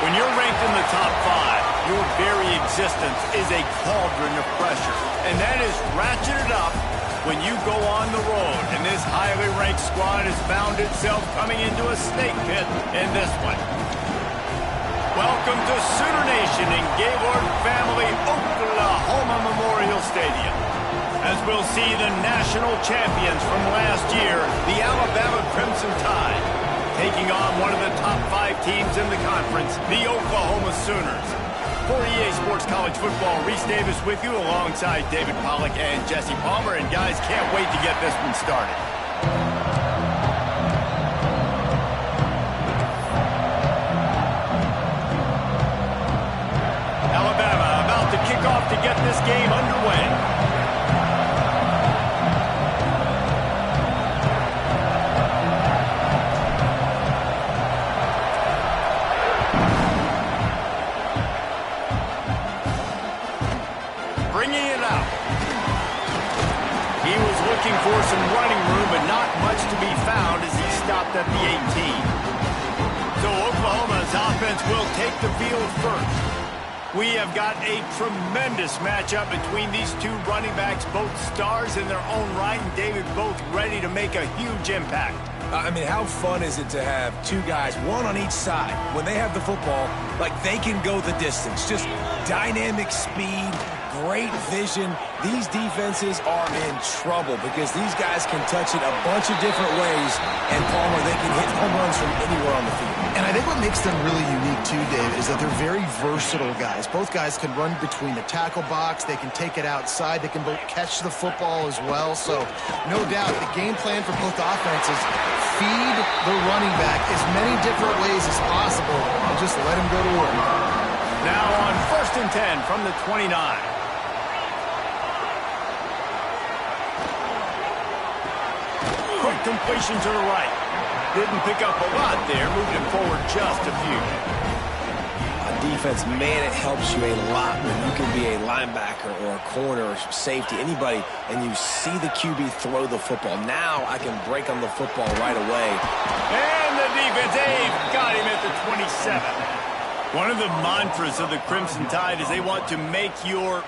When you're ranked in the top 5, your very existence is a cauldron of pressure. And that is ratcheted up when you go on the road. And this highly ranked squad has found itself coming into a snake pit in this one. Welcome to Sooner Nation in Gaylord Family Oklahoma Memorial Stadium. As we'll see the national champions from last year, the Alabama Crimson Tide, taking on one of the top 5 teams in the conference, the Oklahoma Sooners. For EA Sports College Football, Reese Davis with you alongside David Pollack and Jesse Palmer. And guys, can't wait to get this one started. Alabama about to kick off to get this game underway. Looking for some running room, but not much to be found as he stopped at the 18. So Oklahoma's offense will take the field first. We have got a tremendous matchup between these two running backs, both stars in their own right, and David, both ready to make a huge impact. I mean, how fun is it to have two guys, one on each side, when they have the football, like they can go the distance. Just dynamic speed, great vision. These defenses are in trouble because these guys can touch it a bunch of different ways, and Palmer, they can hit home runs from anywhere on the field. And I think what makes them really unique too, Dave, is that they're very versatile guys. Both guys can run between the tackle box, they can take it outside, they can both catch the football as well. So no doubt the game plan for both offenses, feed the running back as many different ways as possible and just let him go to work. Now on 1st and 10 from the 29. Quick completion to the right. Didn't pick up a lot there, moved it forward just a few. On defense, man, it helps you a lot when you can be a linebacker or a corner or safety, anybody, and you see the QB throw the football. Now I can break on the football right away. And the defense, got him at the 27. One of the mantras of the Crimson Tide is they want to make your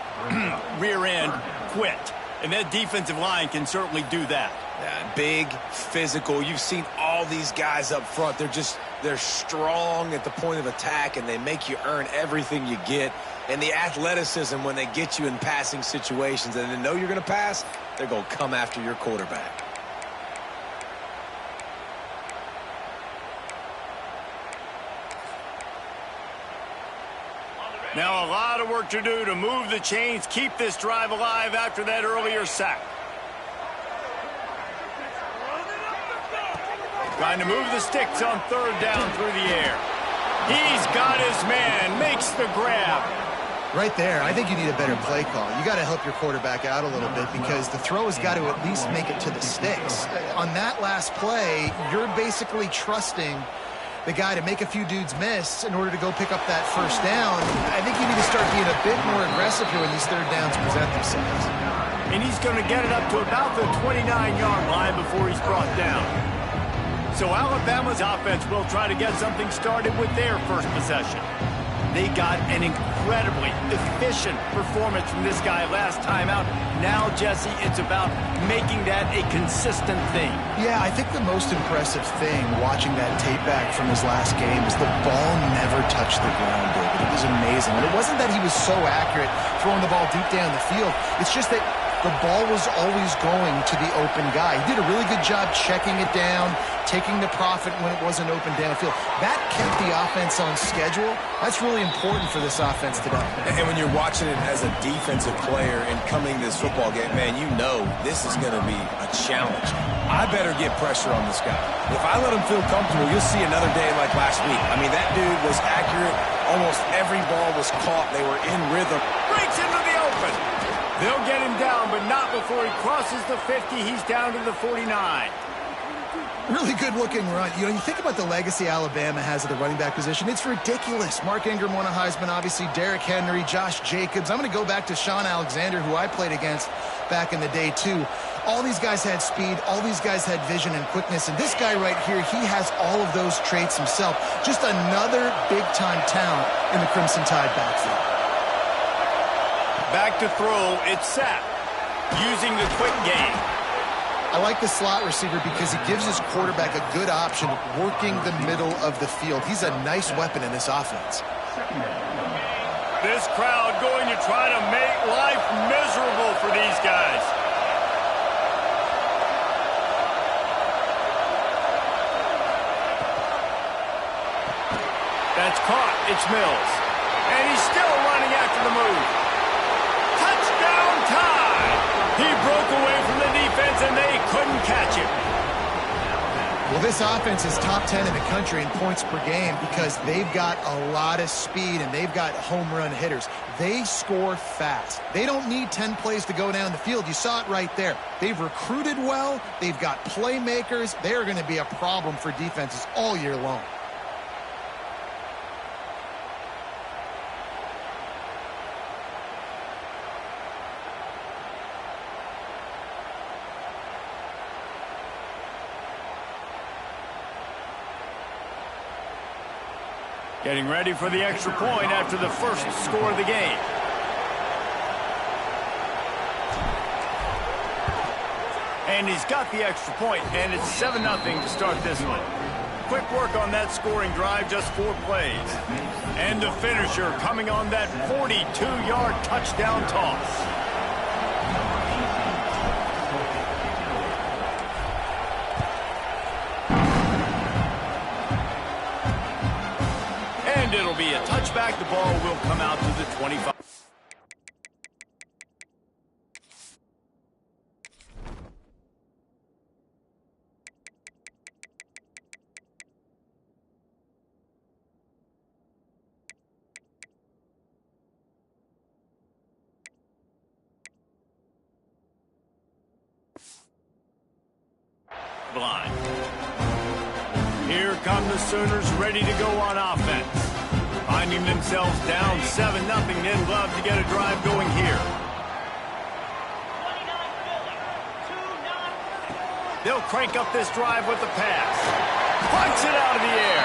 rear end quit. And that defensive line can certainly do that. Yeah, big, physical. You've seen all these guys up front. They're strong at the point of attack, and they make you earn everything you get. And the athleticism when they get you in passing situations and they know you're going to pass, they're going to come after your quarterback. Now a lot of work to do to move the chains, keep this drive alive after that earlier sack. Trying to move the sticks on 3rd down through the air. He's got his man, makes the grab. Right there, I think you need a better play call. You got to help your quarterback out a little bit because the throw has got to at least make it to the sticks. On that last play, you're basically trusting the guy to make a few dudes miss in order to go pick up that 1st down. I think you need to start being a bit more aggressive here when these 3rd downs present themselves. And he's going to get it up to about the 29-yard line before he's brought down. So Alabama's offense will try to get something started with their first possession. They got an incredibly efficient performance from this guy last time out. Now, Jesse, it's about making that a consistent thing. Yeah, I think the most impressive thing watching that tape back from his last game is the ball never touched the ground, David. It was amazing. And it wasn't that he was so accurate throwing the ball deep down the field. It's just that the ball was always going to the open guy. He did a really good job checking it down, taking the profit when it wasn't open downfield. That kept the offense on schedule. That's really important for this offense today. And when you're watching it as a defensive player and coming to this football game, man, you know this is going to be a challenge. I better get pressure on this guy. If I let him feel comfortable, you'll see another day like last week. I mean, that dude was accurate. Almost every ball was caught. They were in rhythm. Breaks into the open. They'll get him down, but not before he crosses the 50. He's down to the 49. Really good-looking run. You know, you think about the legacy Alabama has at the running back position. It's ridiculous. Mark Ingram won a Heisman, obviously. Derrick Henry, Josh Jacobs. I'm going to go back to Sean Alexander, who I played against back in the day, too. All these guys had speed. All these guys had vision and quickness. And this guy right here, he has all of those traits himself. Just another big-time talent in the Crimson Tide backfield. Back to throw, it's Sapp, using the quick game. I like the slot receiver because he gives his quarterback a good option working the middle of the field. He's a nice weapon in this offense. This crowd going to try to make life miserable for these guys. That's caught. It's Mills. And he's still running after the move. Touchdown tie! He broke away from the defense and they couldn't catch him. Well, this offense is top 10 in the country in points per game because they've got a lot of speed and they've got home run hitters. They score fast. They don't need 10 plays to go down the field. You saw it right there. They've recruited well. They've got playmakers. They are going to be a problem for defenses all year long. Getting ready for the extra point after the first score of the game. And he's got the extra point, and it's 7-0 to start this one. Quick work on that scoring drive, just 4 plays. And the finisher coming on that 42-yard touchdown toss. It'll be a touchback. The ball will come out to the 25. Blind. Here come the Sooners ready to go on offense. Finding themselves down 7-0, they'd love to get a drive going here. They'll crank up this drive with the pass. Punts it out of the air.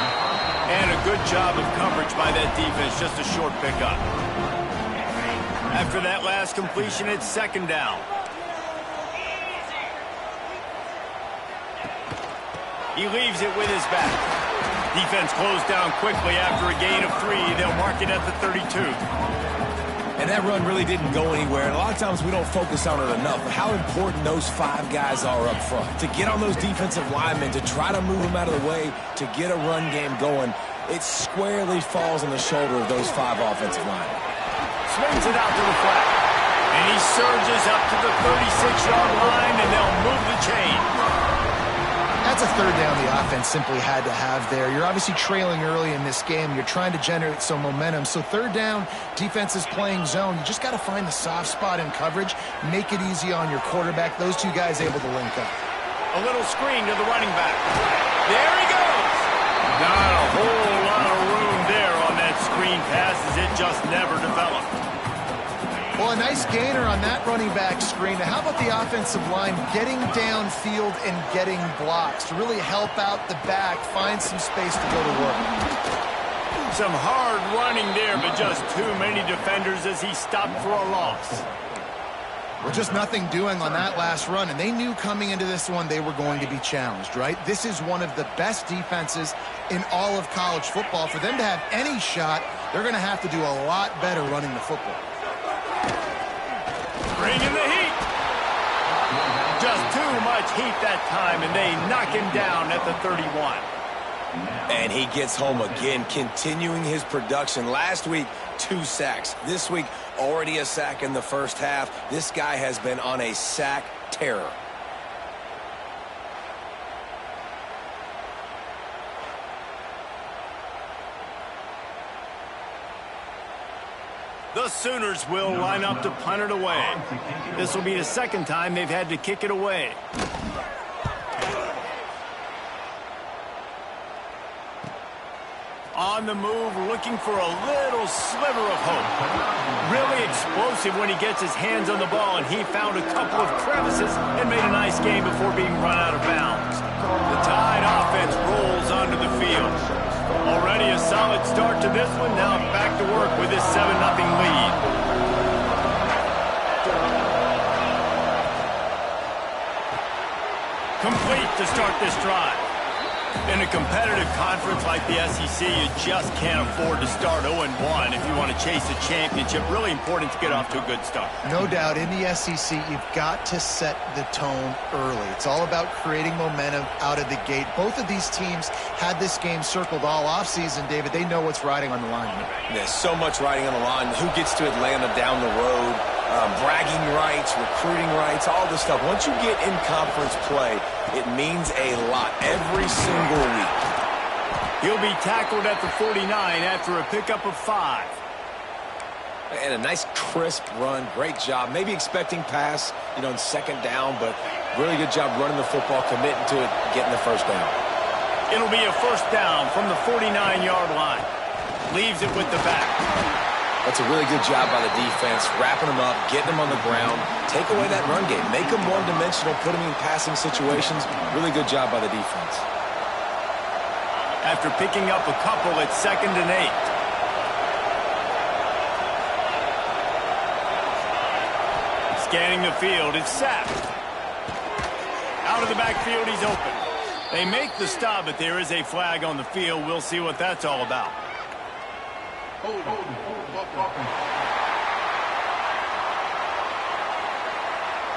And a good job of coverage by that defense, just a short pickup. After that last completion, it's 2nd down. He leaves it with his back. Defense closed down quickly after a gain of 3. They'll mark it at the 32. And that run really didn't go anywhere. And a lot of times we don't focus on it enough. But how important those 5 guys are up front. To get on those defensive linemen, to try to move them out of the way, to get a run game going, it squarely falls on the shoulder of those 5 offensive linemen. Swings it out to the flat. And he surges up to the 36-yard line, and they'll move the chain. That's a 3rd down the offense simply had to have there. You're obviously trailing early in this game. You're trying to generate some momentum. So 3rd down, defense is playing zone. You just got to find the soft spot in coverage. Make it easy on your quarterback. Those 2 guys able to link up. A little screen to the running back. There he goes. Not a whole lot of room there on that screen pass as it just never developed. Well, a nice gainer on that running back screen. Now, how about the offensive line getting downfield and getting blocks to really help out the back, find some space to go to work? Some hard running there, but just too many defenders as he stopped for a loss. Well, just nothing doing on that last run, and they knew coming into this one they were going to be challenged, right? This is one of the best defenses in all of college football. For them to have any shot, they're going to have to do a lot better running the football. Bring in the heat. Just too much heat that time, and they knock him down at the 31. And he gets home again, continuing his production. Last week, 2 sacks. This week, already a sack in the first half. This guy has been on a sack terror. The Sooners will line up to punt it away. This will be the second time they've had to kick it away. On the move, looking for a little sliver of hope. Really explosive when he gets his hands on the ball, and he found a couple of crevices and made a nice game before being run out of bounds. The Tide offense rolls onto the field. Already a solid start to this one. Now back to work with this 7-0 lead. Complete to start this drive. In a competitive conference like the SEC, you just can't afford to start 0-1 if you want to chase a championship. Really important to get off to a good start. No doubt, in the SEC, you've got to set the tone early. It's all about creating momentum out of the gate. Both of these teams had this game circled all offseason, David. They know what's riding on the line here. There's so much riding on the line. Who gets to Atlanta down the road? Bragging rights, recruiting rights, all this stuff. Once you get in conference play, it means a lot every single week. He'll be tackled at the 49 after a pickup of 5. And a nice crisp run. Great job. Maybe expecting pass, in second down, but really good job running the football, committing to it, getting the first down. It'll be a first down from the 49-yard line. Leaves it with the back. That's a really good job by the defense, wrapping them up, getting them on the ground. Take away that run game. Make them one-dimensional, put them in passing situations. Really good job by the defense. After picking up a couple, it's 2nd and 8. Scanning the field, it's sacked. Out of the backfield, he's open. They make the stop, but there is a flag on the field. We'll see what that's all about.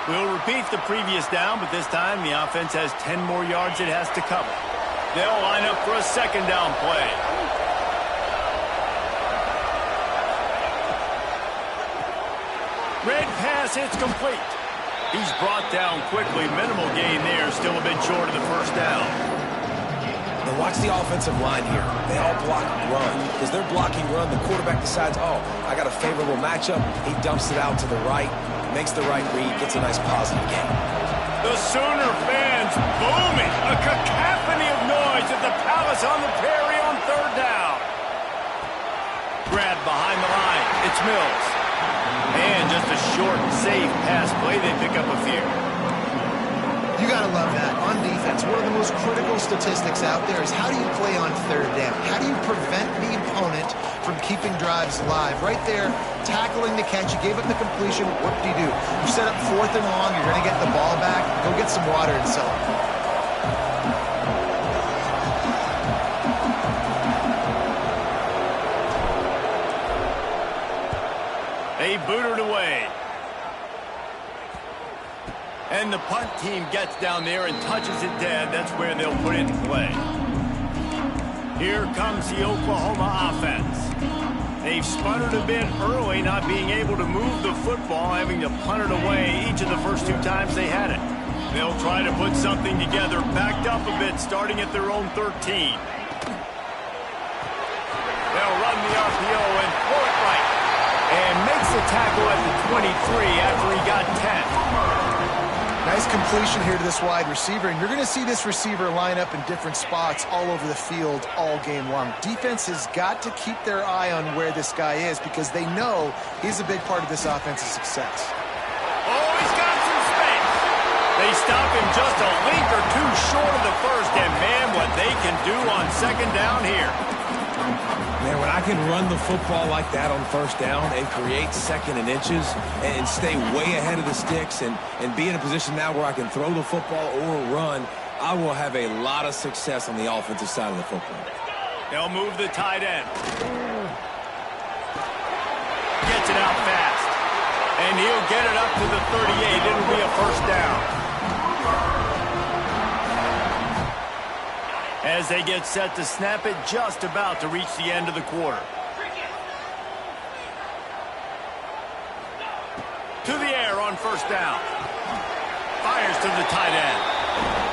We'll repeat the previous down, but this time the offense has 10 more yards it has to cover. They'll line up for a second down play. Red pass, it's complete. He's brought down quickly. Minimal gain there, still a bit short of the first down. Now watch the offensive line here. They all block run. Because they're blocking run, the quarterback decides, oh, I got a favorable matchup. He dumps it out to the right, makes the right read, gets a nice positive gain. The Sooner fans booming. A cacophony of noise at the Palace on the Prairie on 3rd down. Grabbed behind the line. It's Mills. And just a short, safe pass play. They pick up a few. You got to love that. On defense, one of the most critical statistics out there is how do you play on 3rd down? How do you prevent the opponent from keeping drives alive? Right there, tackling the catch. You gave up the completion. What do? You set up 4th and long. You're going to get the ball back. Go get some water and sell it. They boot it away. And the punt team gets down there and touches it dead. That's where they'll put it in play. Here comes the Oklahoma offense. They've sputtered a bit early, not being able to move the football, having to punt it away each of the first 2 times they had it. They'll try to put something together, backed up a bit, starting at their own 13. They'll run the RPO and pull it right. And makes the tackle at the 23 after he got 10. Nice completion here to this wide receiver, and you're going to see this receiver line up in different spots all over the field all game long. Defense has got to keep their eye on where this guy is because they know he's a big part of this offense's success. Oh, he's got some space. They stop him just a link or 2 short of the first, and man, what they can do on 2nd down here. Man, when I can run the football like that on first down and create second and inches and stay way ahead of the sticks and be in a position now where I can throw the football or run, I will have a lot of success on the offensive side of the football. They'll move the tight end. Gets it out fast. And he'll get it up to the 38. It'll be a first down. As they get set to snap it, just about to reach the end of the quarter. To the air on first down. Fires to the tight end.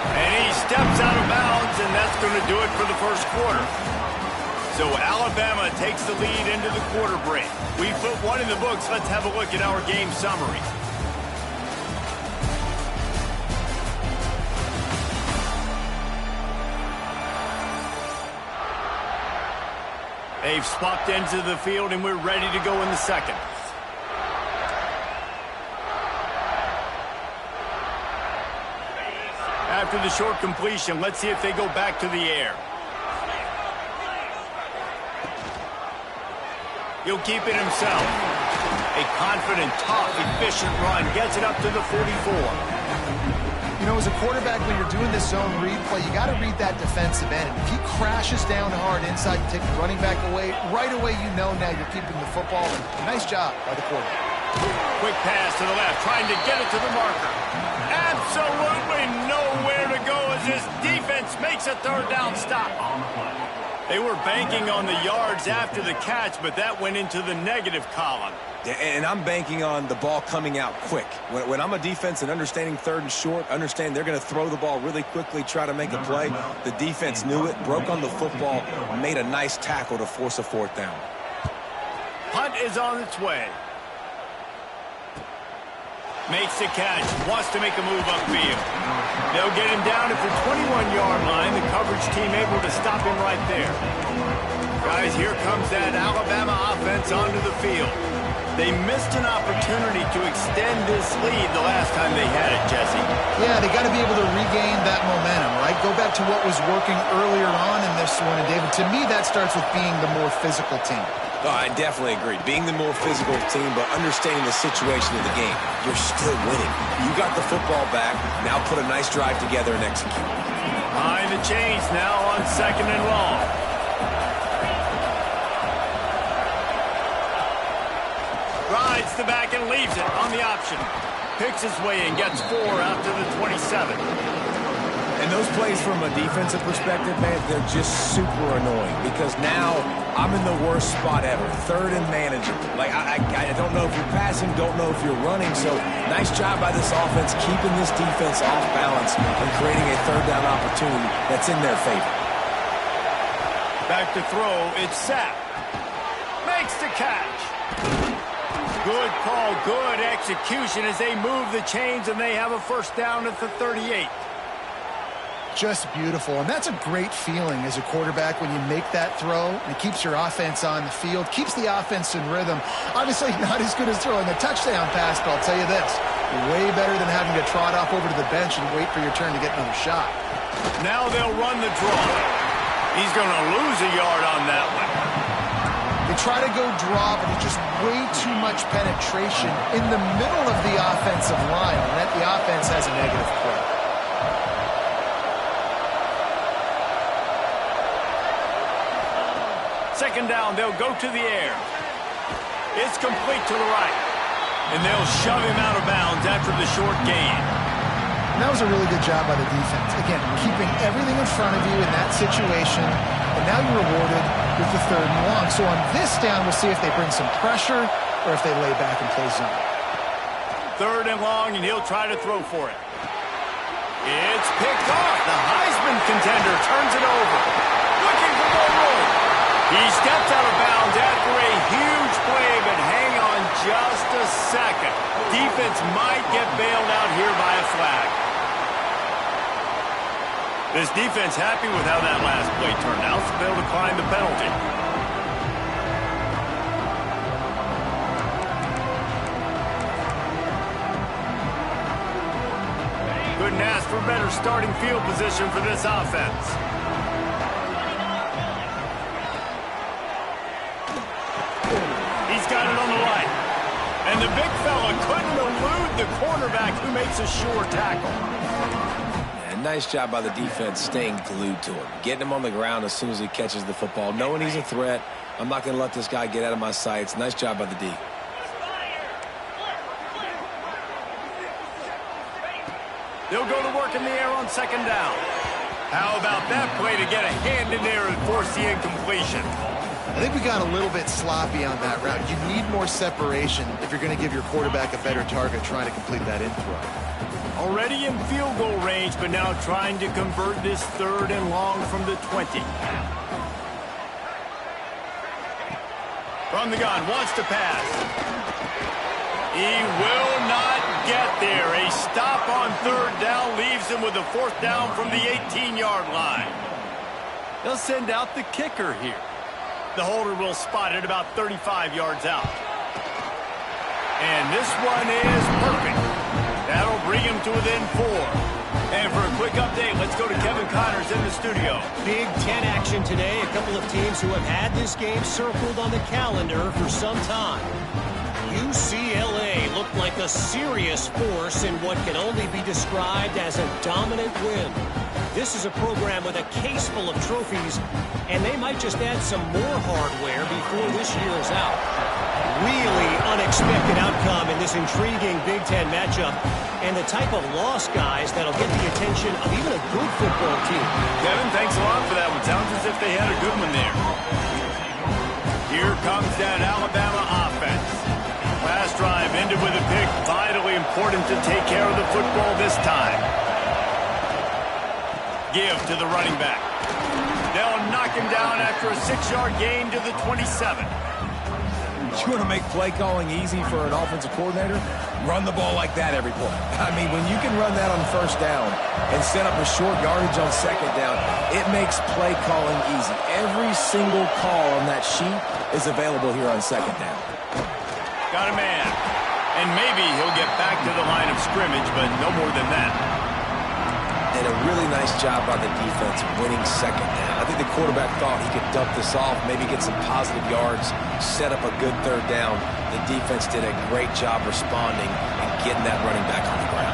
And he steps out of bounds, and that's going to do it for the first quarter. So Alabama takes the lead into the quarter break. We put one in the books. Let's have a look at our game summary. They've swapped ends of the field, and we're ready to go in the second. After the short completion, let's see if they go back to the air. He'll keep it himself. A confident, tough, efficient run. Gets it up to the 44. You know, as a quarterback, when you're doing this zone read play, you got to read that defensive end. If he crashes down hard inside and take the running back away, right away you know now you're keeping the football. And nice job by the quarterback. Quick pass to the left, trying to get it to the marker. Absolutely nowhere to go as this defense makes a third down stop. They were banking on the yards after the catch, but that went into the negative column. And I'm banking on the ball coming out quick. When I'm a defense and understanding third and short, understand they're going to throw the ball really quickly, try to make a play. The defense knew it, broke on the football, made a nice tackle to force a fourth down. Punt is on its way. Makes the catch, wants to make a move upfield. They'll get him down at the 21-yard line. The coverage team able to stop him right there. Guys, here comes that Alabama offense onto the field. They missed an opportunity to extend this lead the last time they had it, Jesse. Yeah, they got to be able to regain that momentum, right? Go back to what was working earlier on in this one. And, David, to me, that starts with being the more physical team. Oh, I definitely agree. Being the more physical team, but understanding the situation of the game. You're still winning. You got the football back. Now put a nice drive together and execute. Behind the chains now on second and long. Rides the back and leaves it on the option. Picks his way and gets 4 out to the 27. And those plays from a defensive perspective, man, they're just super annoying because now I'm in the worst spot ever. Third and manageable. Like, I don't know if you're passing, don't know if you're running. So nice job by this offense keeping this defense off balance and creating a third down opportunity that's in their favor. Back to throw. It's Sapp. Makes the catch. Good call, good execution as they move the chains and they have a first down at the 38. Just beautiful, and that's a great feeling as a quarterback when you make that throw. And it keeps your offense on the field, keeps the offense in rhythm. Obviously not as good as throwing a touchdown pass, but I'll tell you this, way better than having to trot off over to the bench and wait for your turn to get another shot. Now they'll run the draw. He's going to lose a yard on that one. They try to go draw, but it's just way too much penetration in the middle of the offensive line, and that the offense has a negative play. Second down, they'll go to the air. It's complete to the right. And they'll shove him out of bounds after the short gain. And that was a really good job by the defense. Again, keeping everything in front of you in that situation, and now you're rewarded with the third and long. So on this down, we'll see if they bring some pressure or if they lay back and play zone. Third and long, and he'll try to throw for it. It's picked off. The Heisman contender turns it over. Looking for more room. He steps out of bounds after a huge play, but hang on just a second. Defense might get bailed out here by a flag. This defense happy with how that last play turned out, so they'll decline the penalty. Couldn't ask for better starting field position for this offense. And the big fella couldn't elude the cornerback who makes a sure tackle. And nice job by the defense staying glued to him. Getting him on the ground as soon as he catches the football. Knowing he's a threat. I'm not going to let this guy get out of my sights. Nice job by the D. They'll go to work in the air on second down. How about that play to get a hand in there and force the incompletion? I think we got a little bit sloppy on that route. You need more separation if you're going to give your quarterback a better target trying to complete that in throw. Already in field goal range, but now trying to convert this 3rd and long from the 20. From the gun, wants to pass. He will not get there. A stop on 3rd down leaves him with a 4th down from the 18-yard line. They'll send out the kicker here. The holder will spot it about 35 yards out. And this one is perfect. That'll bring him to within 4. And for a quick update, let's go to Kevin Connors in the studio. Big Ten action today. A couple of teams who have had this game circled on the calendar for some time. UCLA looked like a serious force in what can only be described as a dominant win. This is a program with a case full of trophies, and they might just add some more hardware before this year is out. Really unexpected outcome in this intriguing Big Ten matchup, and the type of loss, guys, that'll get the attention of even a good football team. Kevin, thanks a lot for that one. Sounds as if they had a good one there. Here comes that Alabama offense. Last drive ended with a pick. Vitally important to take care of the football this time. Give to the running back. They'll knock him down after a 6-yard gain to the 27. You want to make play calling easy for an offensive coordinator? Run the ball like that every play. I mean, when you can run that on 1st down and set up a short yardage on 2nd down, it makes play calling easy. Every single call on that sheet is available here on 2nd down. Got a man. And maybe he'll get back to the line of scrimmage, but no more than that. And a really nice job by the defense winning 2nd down. I think the quarterback thought he could dump this off, maybe get some positive yards, set up a good 3rd down. The defense did a great job responding and getting that running back on the ground.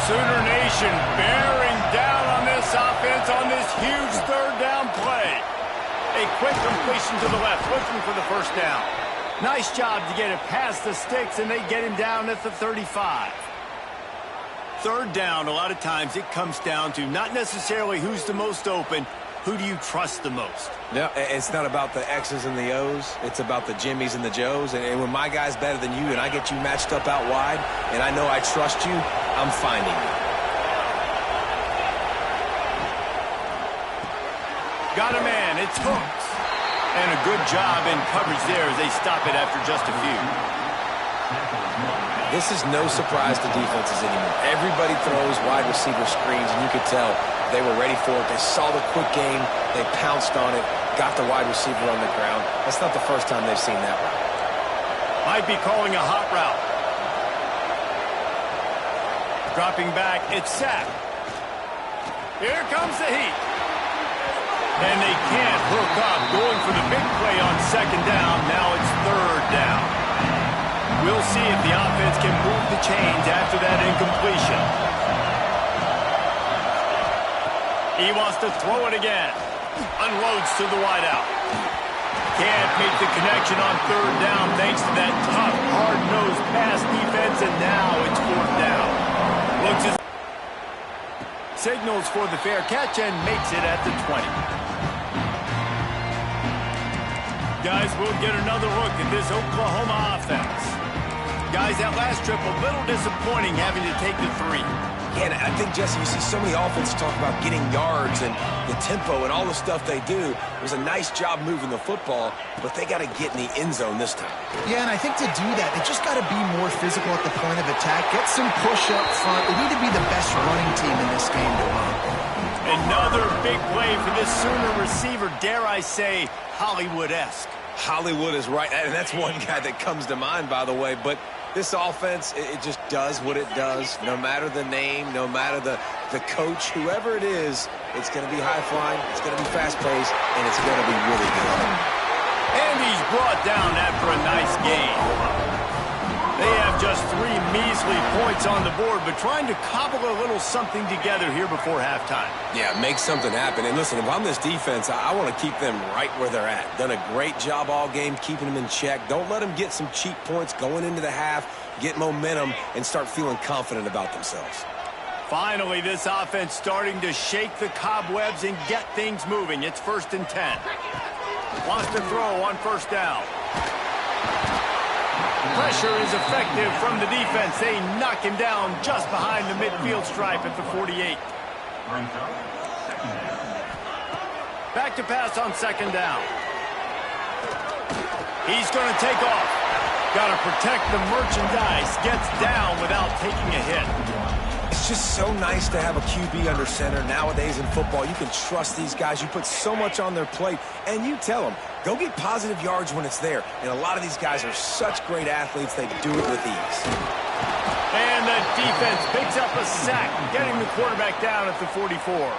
Sooner Nation bearing down on this offense on this huge 3rd down play. A quick completion to the left, looking for the 1st down. Nice job to get it past the sticks, and they get him down at the 35. 3rd down, a lot of times it comes down to not necessarily who's the most open, who do you trust the most? Yeah, it's not about the X's and the O's. It's about the Jimmys and the Joes. And when my guy's better than you and I get you matched up out wide and I know I trust you, I'm finding you. Got a man. It's Hooks. And a good job in coverage there as they stop it after just a few. This is no surprise to defenses anymore. Everybody throws wide receiver screens, and you could tell they were ready for it. They saw the quick game. They pounced on it, got the wide receiver on the ground. That's not the first time they've seen that route. Might be calling a hot route. Dropping back, it's sacked. Here comes the heat. And they can't hook up, going for the big play on 2nd down. Now it's 3rd down. We'll see if the offense can move the chains after that incompletion. He wants to throw it again. Unloads to the wideout. Can't make the connection on 3rd down thanks to that tough, hard-nosed pass defense, and now it's 4th down. Looks as signals for the fair catch and makes it at the 20. Guys, we'll get another look at this Oklahoma offense. Guys, that last trip, a little disappointing having to take the 3. Yeah, and I think, Jesse, you see so many offenses talk about getting yards and the tempo and all the stuff they do. It was a nice job moving the football, but they got to get in the end zone this time. Yeah, and I think to do that, they just got to be more physical at the point of attack. Get some push up front. They need to be the best running team in this game to win. Another big play for this Sooner receiver, dare I say, Hollywood-esque. Hollywood is right, and that's one guy that comes to mind, by the way, but this offense, it just does what it does. No matter the name, no matter the coach, whoever it is, it's going to be high-flying, it's going to be fast-paced, and it's going to be really good. And he's brought down after a nice game. They have just 3 measly points on the board, but trying to cobble a little something together here before halftime. Yeah, make something happen. And listen, if I'm this defense, I want to keep them right where they're at. Done a great job all game keeping them in check. Don't let them get some cheap points going into the half, get momentum, and start feeling confident about themselves. Finally, this offense starting to shake the cobwebs and get things moving. It's 1st and 10. Wants to throw on 1st down. Pressure is effective from the defense. They knock him down just behind the midfield stripe at the 48. Back to pass on 2nd down. He's going to take off. Got to protect the merchandise. Gets down without taking a hit. It's just so nice to have a QB under center. Nowadays in football, you can trust these guys. You put so much on their plate, and you tell them, go get positive yards when it's there. And a lot of these guys are such great athletes, they do it with ease. And the defense picks up a sack, getting the quarterback down at the 44.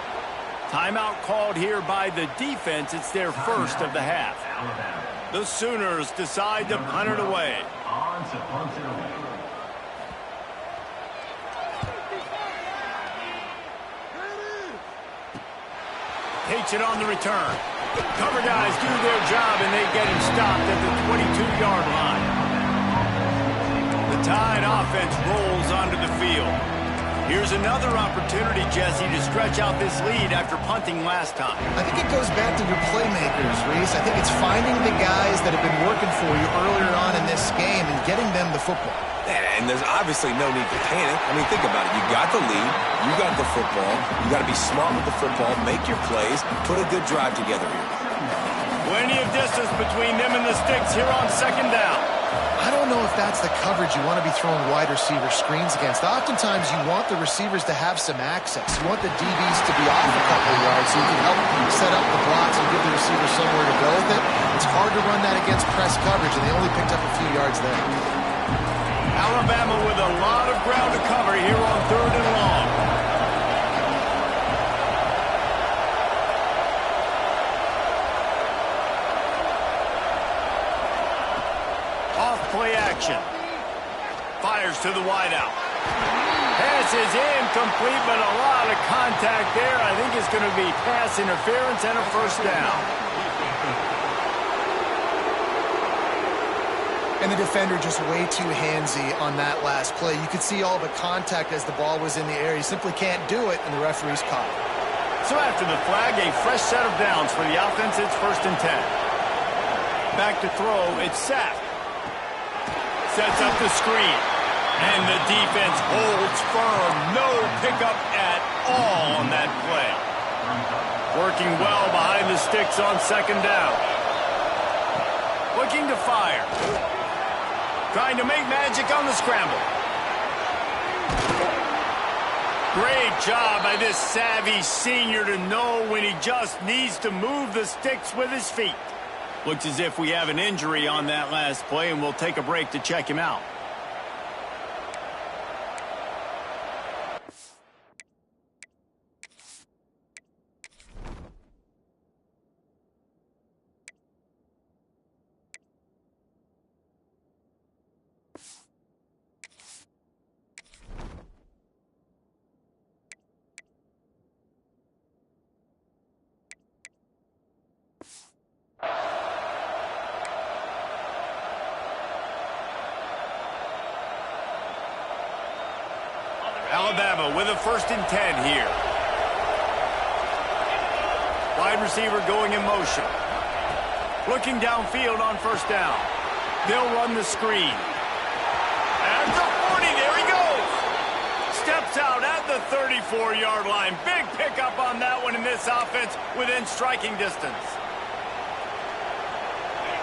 Timeout called here by the defense. It's their first of the half. The Sooners decide to punt it away. Takes it on the return. Cover guys do their job, and they get him stopped at the 22-yard line. The Tide offense rolls onto the field. Here's another opportunity, Jesse, to stretch out this lead after punting last time. I think it goes back to your playmakers, Reese. I think it's finding the guys that have been working for you earlier on in this game and getting them the football. And there's obviously no need to panic. I mean, think about it. You got the lead. You got the football. You got to be smart with the football, make your plays, put a good drive together here. Plenty of distance between them and the sticks here on 2nd down. I don't know if that's the coverage you want to be throwing wide receiver screens against. Oftentimes, you want the receivers to have some access. You want the DBs to be off a couple of yards so you can help set up the blocks and give the receiver somewhere to go with it. It's hard to run that against press coverage, and they only picked up a few yards there. Alabama with a lot of ground to cover here on 3rd and long. Off play action. Fires to the wideout. Pass is incomplete, but a lot of contact there. I think it's going to be pass interference and a 1st down. And the defender just way too handsy on that last play. You could see all the contact as the ball was in the air. He simply can't do it, and the referee's caught it. So after the flag, a fresh set of downs for the offense. It's 1st and 10. Back to throw. It's sacked. Sets up the screen. And the defense holds firm. No pickup at all on that play. Working well behind the sticks on 2nd down. Looking to fire. Trying to make magic on the scramble. Great job by this savvy senior to know when he just needs to move the sticks with his feet. Looks as if we have an injury on that last play, and we'll take a break to check him out. Alabama with a 1st and 10 here. Wide receiver going in motion. Looking downfield on 1st down. They'll run the screen. At the 40, there he goes. Steps out at the 34-yard line. Big pickup on that one in this offense within striking distance.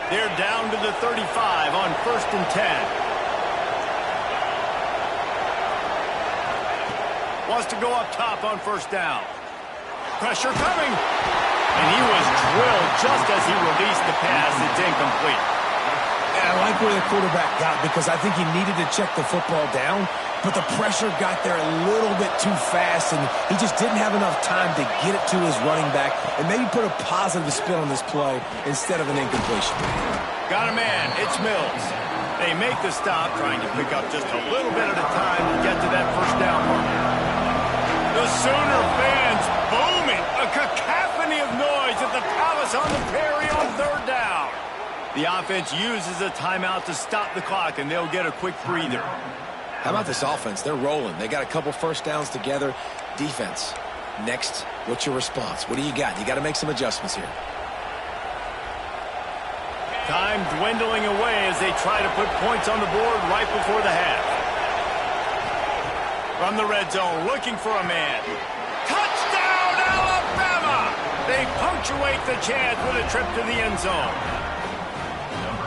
They're down to the 35 on 1st and 10. Wants to go up top on 1st down. Pressure coming. And he was drilled just as he released the pass. It's incomplete. And I like where the quarterback got because I think he needed to check the football down, but the pressure got there a little bit too fast, and he just didn't have enough time to get it to his running back and maybe put a positive spin on this play instead of an incompletion. Got a man. It's Mills. They make the stop, trying to pick up just a little bit at a time to get to that first down mark. The Sooner fans booming, a cacophony of noise at the Palace on the Prairie on third down. The offense uses a timeout to stop the clock, and they'll get a quick breather. How about this offense? They're rolling. They got a couple first downs together. Defense. Next, what's your response? What do you got? You got to make some adjustments here. Time dwindling away as they try to put points on the board right before the half. From the red zone, looking for a man. Touchdown, Alabama! They punctuate the chance with a trip to the end zone.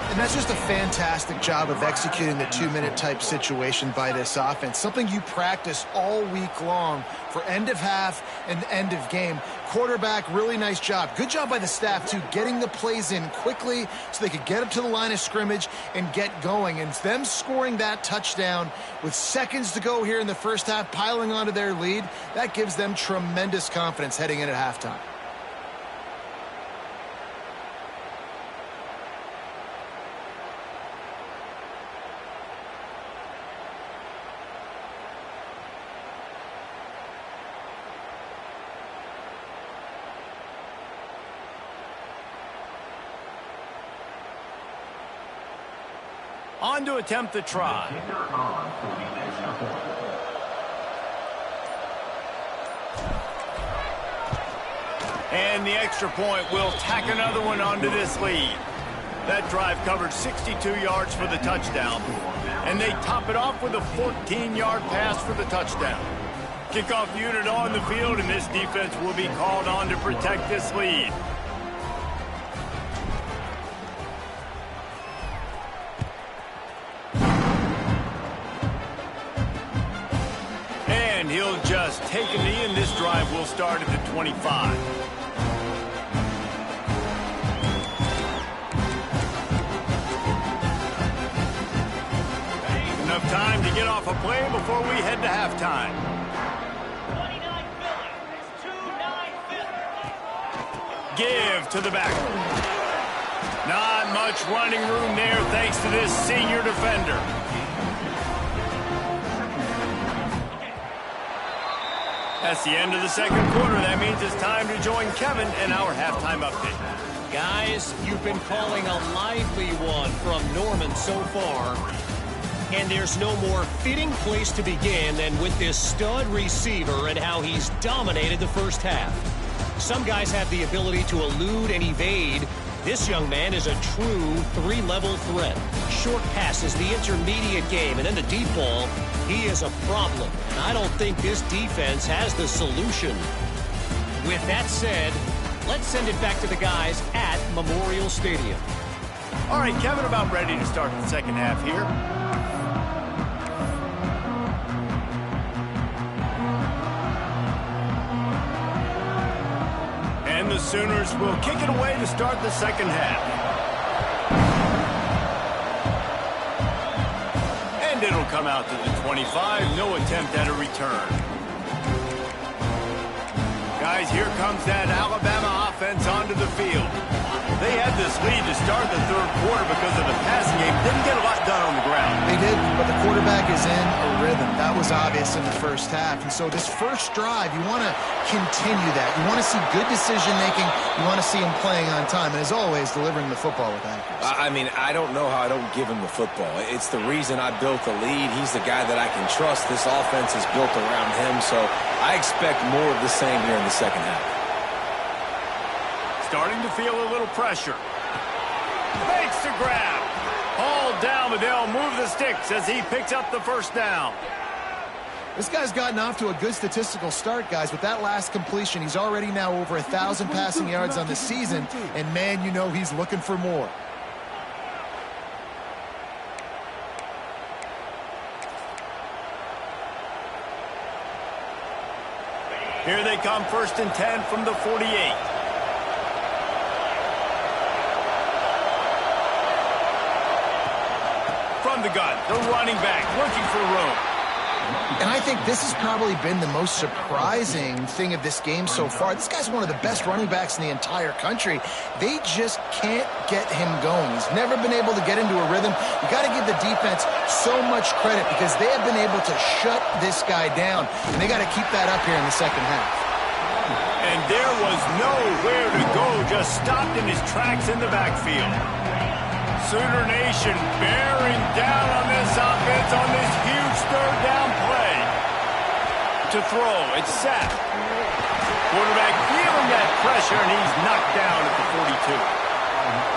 And that's just a fantastic job of executing the two-minute type situation by this offense. Something you practice all week long for end of half and end of game. Quarterback, really nice job. Good job by the staff, too, getting the plays in quickly so they could get up to the line of scrimmage and get going. And them scoring that touchdown with seconds to go here in the first half, piling onto their lead, that gives them tremendous confidence heading in at halftime. On to attempt the try. And the extra point will tack another one onto this lead. That drive covered 62 yards for the touchdown. And they top it off with a 14-yard pass for the touchdown. Kickoff unit on the field, and this defense will be called on to protect this lead. And he'll just take a knee, and this drive will start at the 25. Enough time to get off a play before we head to halftime. 29 Philly. Give to the back. Not much running room there thanks to this senior defender. That's the end of the second quarter. That means it's time to join Kevin in our halftime update. Guys, you've been calling a lively one from Norman so far. And there's no more fitting place to begin than with this stud receiver and how he's dominated the first half. Some guys have the ability to elude and evade. This young man is a true three-level threat. Short passes, the intermediate game, and then the deep ball. He is a problem, and I don't think this defense has the solution. With that said, let's send it back to the guys at Memorial Stadium. All right, Kevin, about ready to start the second half here. And the Sooners will kick it away to start the second half. And it'll come out to the 25. No attempt at a return. Guys, here comes that Alabama offense onto the field. They had this lead to start the third quarter because of the passing game. Didn't get a lot done on the ground. They did, but the quarterback is in a rhythm. That was obvious in the first half. And so this first drive, you want to continue that. You want to see good decision-making. You want to see him playing on time. And as always, delivering the football with accuracy. I mean, I don't know how I don't give him the football. It's the reason I built the lead. He's the guy that I can trust. This offense is built around him. So I expect more of the same here in the second half. Starting to feel a little pressure. Makes the grab. Hauled down, but they'll move the sticks as he picks up the first down. This guy's gotten off to a good statistical start, guys. With that last completion, he's already now over 1,000 passing yards on the season. And, man, you know he's looking for more. Here they come, 1st and 10 from the 48. From the gun, the running back looking for room. And I think this has probably been the most surprising thing of this game so far. This guy's one of the best running backs in the entire country. They just can't get him going. He's never been able to get into a rhythm. You got to give the defense so much credit because they have been able to shut this guy down, and they got to keep that up here in the second half. And there was nowhere to go, just stopped in his tracks in the backfield. Sooner Nation bearing down on this offense on this huge third down play. To throw, it's set. Quarterback feeling that pressure, and he's knocked down at the 42.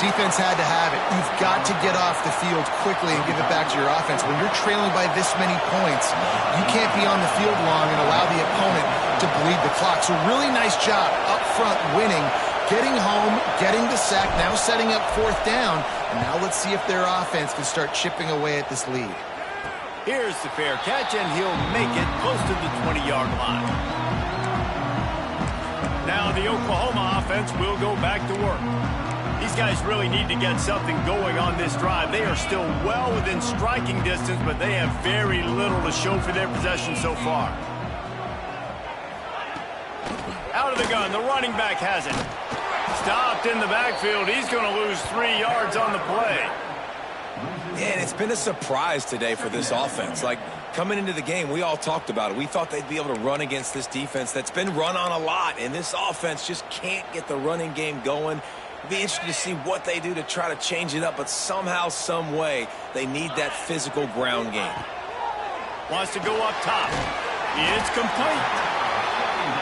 Defense had to have it. You've got to get off the field quickly and give it back to your offense. When you're trailing by this many points, you can't be on the field long and allow the opponent to bleed the clock. So really nice job up front winning, getting home, getting the sack, now setting up fourth down. And now let's see if their offense can start chipping away at this lead. Here's the fair catch, and he'll make it close to the 20-yard line. Now the Oklahoma offense will go back to work. These guys really need to get something going on this drive. They are still well within striking distance, but they have very little to show for their possession so far. Out of the gun, the running back has it. Stopped in the backfield. He's going to lose 3 yards on the play. Yeah, and it's been a surprise today for this offense. Like, coming into the game, we all talked about it. We thought they'd be able to run against this defense that's been run on a lot, and this offense just can't get the running game going. It'll be interesting to see what they do to try to change it up, but somehow, some way, they need that physical ground game. Wants to go up top. It's complete.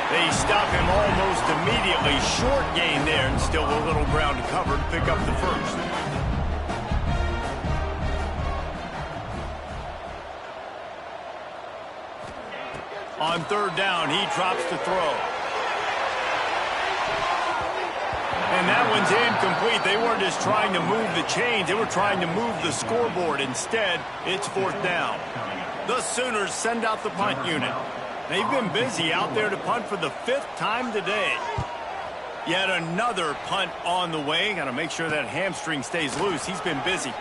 They stop him almost immediately. Short gain there, and still a little ground to cover to pick up the first. On third down, he drops to throw. And that one's incomplete. They weren't just trying to move the chains. They were trying to move the scoreboard. Instead, it's fourth down. The Sooners send out the punt unit. They've been busy out there to punt for the 5th time today. Yet another punt on the way. Got to make sure that hamstring stays loose. He's been busy.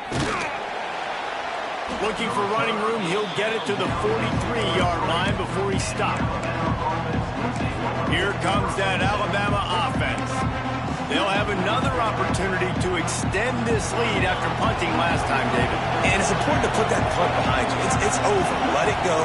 Looking for running room. He'll get it to the 43-yard line before he stopped. Here comes that Alabama offense. They'll have another opportunity to extend this lead after punting last time, David. And it's important to put that punt behind you. It's over. Let it go.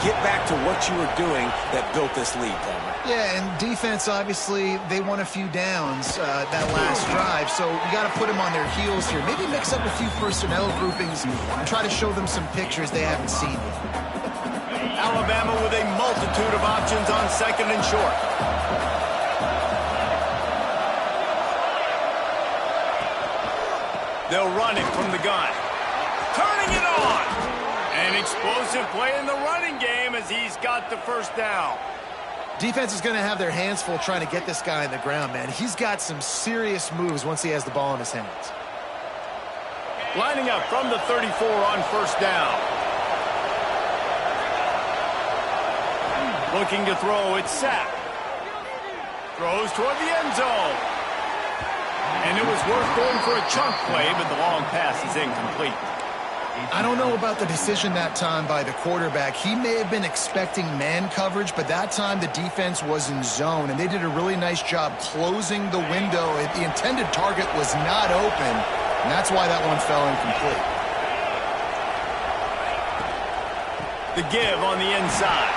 Get back to what you were doing that built this lead, Palmer. Yeah, and defense, obviously, they won a few downs that last drive, so you got to put them on their heels here. Maybe mix up a few personnel groupings and try to show them some pictures they haven't seen yet. Alabama with a multitude of options on second and short. They'll run it from the gun. Turning it on. An explosive play in the running game as he's got the first down. Defense is going to have their hands full trying to get this guy on the ground, man. He's got some serious moves once he has the ball in his hands. Lining up from the 34 on first down. Looking to throw, it's sacked. Throws toward the end zone. And it was worth going for a chunk play, but the long pass is incomplete. I don't know about the decision that time by the quarterback. He may have been expecting man coverage, but that time the defense was in zone, and they did a really nice job closing the window. The intended target was not open, and that's why that one fell incomplete. The give on the inside.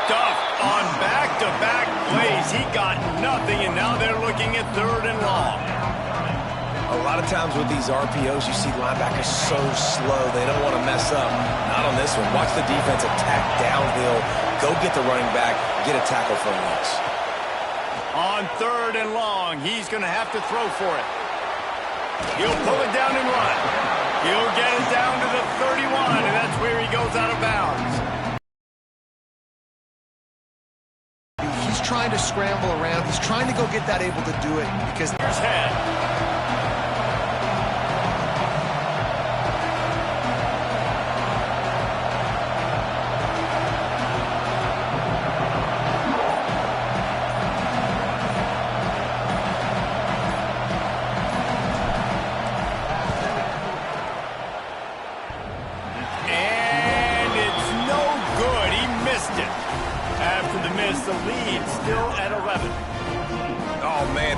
Stuffed on back-to-back plays. He got nothing, and now they're looking at third and long. A lot of times with these RPOs, you see linebackers so slow, they don't want to mess up. Not on this one. Watch the defense attack downhill. Go get the running back. Get a tackle for a loss. On third and long, he's going to have to throw for it. He'll pull it down and run. He'll get it down to the 31, and that's where he goes out of bounds. He's trying to scramble around. He's trying to go get that able to do it because there's head.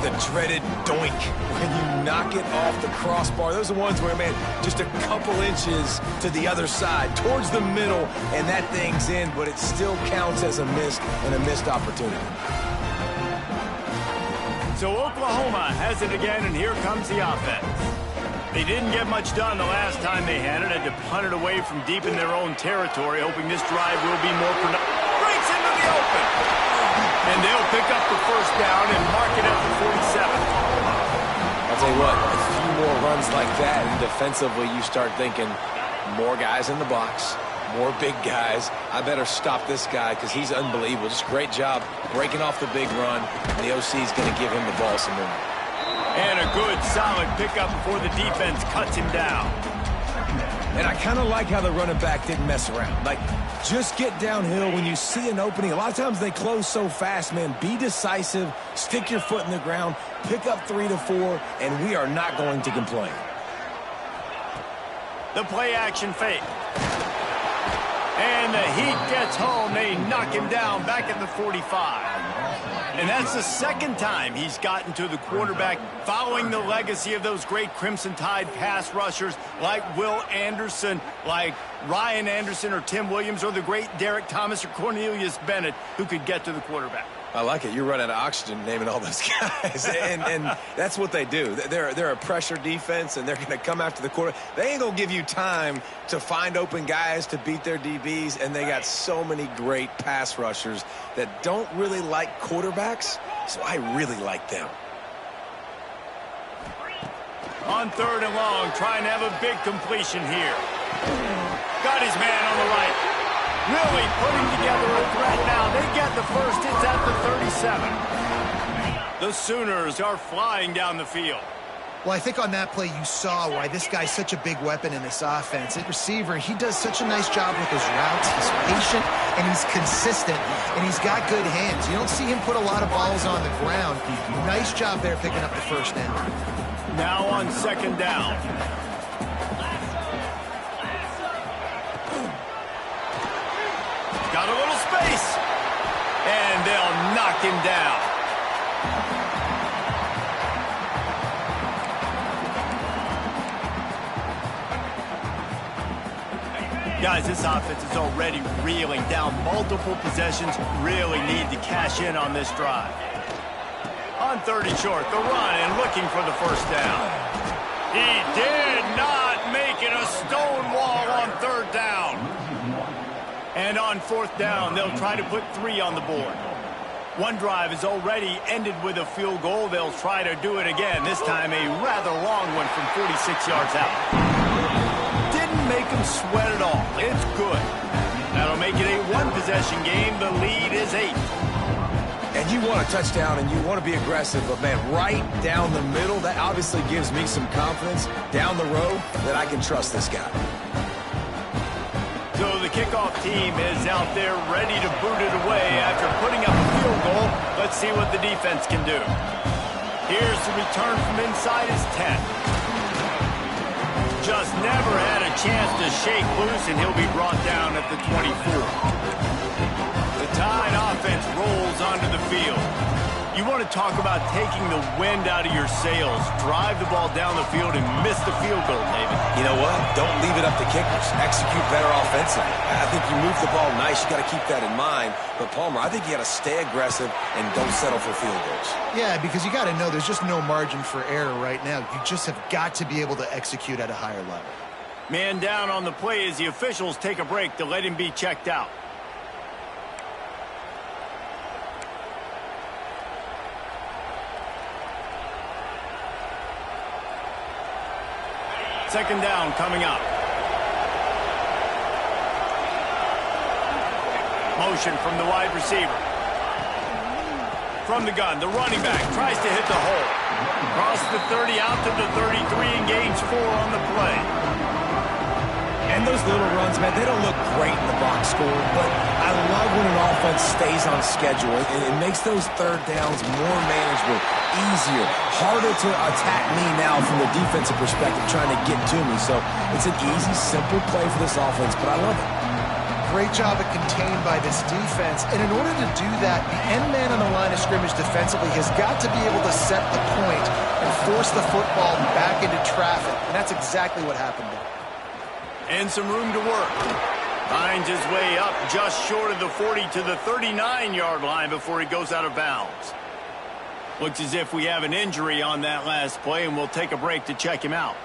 the dreaded doink when you knock it off the crossbar. Those are ones where, man, just a couple inches to the other side, towards the middle, and that thing's in, but it still counts as a miss and a missed opportunity. So Oklahoma has it again, and here comes the offense. They didn't get much done the last time they had it. Had to punt it away from deep in their own territory, hoping this drive will be more productive. Breaks into the open. And they'll pick up the first down and mark it at the 47. I'll tell you what, a few more runs like that, and defensively you start thinking more guys in the box, more big guys. I better stop this guy because he's unbelievable. Just great job breaking off the big run. And the OC is going to give him the ball some more. And a good, solid pickup before the defense cuts him down. And I kind of like how the running back didn't mess around. Like, just get downhill when you see an opening. A lot of times they close so fast, man. Be decisive, stick your foot in the ground, pick up 3 to 4, and we are not going to complain. The play action fake. And the heat gets home. They knock him down back at the 45. And that's the second time he's gotten to the quarterback, following the legacy of those great Crimson Tide pass rushers like Will Anderson, like Ryan Anderson or Tim Williams, or the great Derek Thomas or Cornelius Bennett, who could get to the quarterback. I like it. You're running out of oxygen naming all those guys. and that's what they do. They're a pressure defense, and they're going to come after the quarterback. They ain't going to give you time to find open guys to beat their DBs, and they got so many great pass rushers that don't really like quarterbacks, so I really like them. On 3rd and long, trying to have a big completion here. Got his man on the right. Really putting together a threat now. They get the first. It's at the 37. The Sooners are flying down the field. Well, I think on that play you saw why this guy's such a big weapon in this offense. At receiver, he does such a nice job with his routes. He's patient, and he's consistent, and he's got good hands. You don't see him put a lot of balls on the ground. Nice job there picking up the first down. Now on 2nd down. Got a little space. And they'll knock him down. Guys, this offense is already reeling down multiple possessions. Really need to cash in on this drive. On 30 short, the run and looking for the first down. He did not make it a stone wall on 3rd down. And on 4th down, they'll try to put 3 on the board. One drive is already ended with a field goal. They'll try to do it again, this time a rather long one from 46 yards out. Didn't make him sweat at all. It's good. That'll make it a 1-possession game. The lead is 8. And you want a touchdown and you want to be aggressive, but, man, right down the middle, that obviously gives me some confidence down the road that I can trust this guy. So the kickoff team is out there ready to boot it away after putting up a field goal. Let's see what the defense can do. Here's the return from inside his 10. Just never had a chance to shake loose, and he'll be brought down at the 24. The Tide offense rolls onto the field. You want to talk about taking the wind out of your sails. Drive the ball down the field and miss the field goal, David. You know what? Don't leave it up to kickers. Execute better offensively. I think you move the ball nice. You got to keep that in mind. But, Palmer, I think you got to stay aggressive and don't settle for field goals. Yeah, because you got to know there's just no margin for error right now. You just have got to be able to execute at a higher level. Man down on the play as the officials take a break to let him be checked out. Second down coming up. Motion from the wide receiver. From the gun, the running back tries to hit the hole. Across the 30, out to the 33, and gains 4 on the play. And those little runs, man, they don't look great in the box score, but I love when an offense stays on schedule. It makes those 3rd downs more manageable, easier, harder to attack me now from the defensive perspective trying to get to me. So it's an easy, simple play for this offense, but I love it. Great job at contained by this defense. And in order to do that, the end man on the line of scrimmage defensively has got to be able to set the point and force the football back into traffic. And that's exactly what happened there. And some room to work. Finds his way up just short of the 40 to the 39-yard line before he goes out of bounds. Looks as if we have an injury on that last play, and we'll take a break to check him out.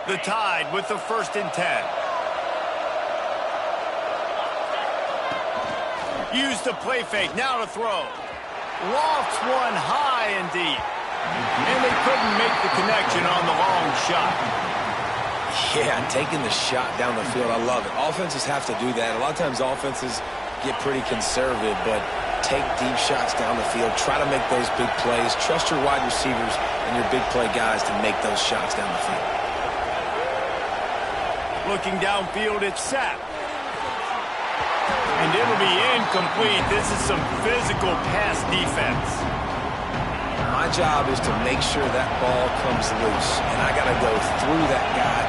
The Tide with the 1st and 10. Use the play fake, now to throw. Lofts one high and deep. And they couldn't make the connection on the long shot. Yeah, taking the shot down the field, I love it. Offenses have to do that. A lot of times offenses get pretty conservative, but take deep shots down the field. Try to make those big plays. Trust your wide receivers and your big play guys to make those shots down the field. Looking downfield, it's Sapp. And it'll be incomplete. This is some physical pass defense. My job is to make sure that ball comes loose. And I got to go through that guy,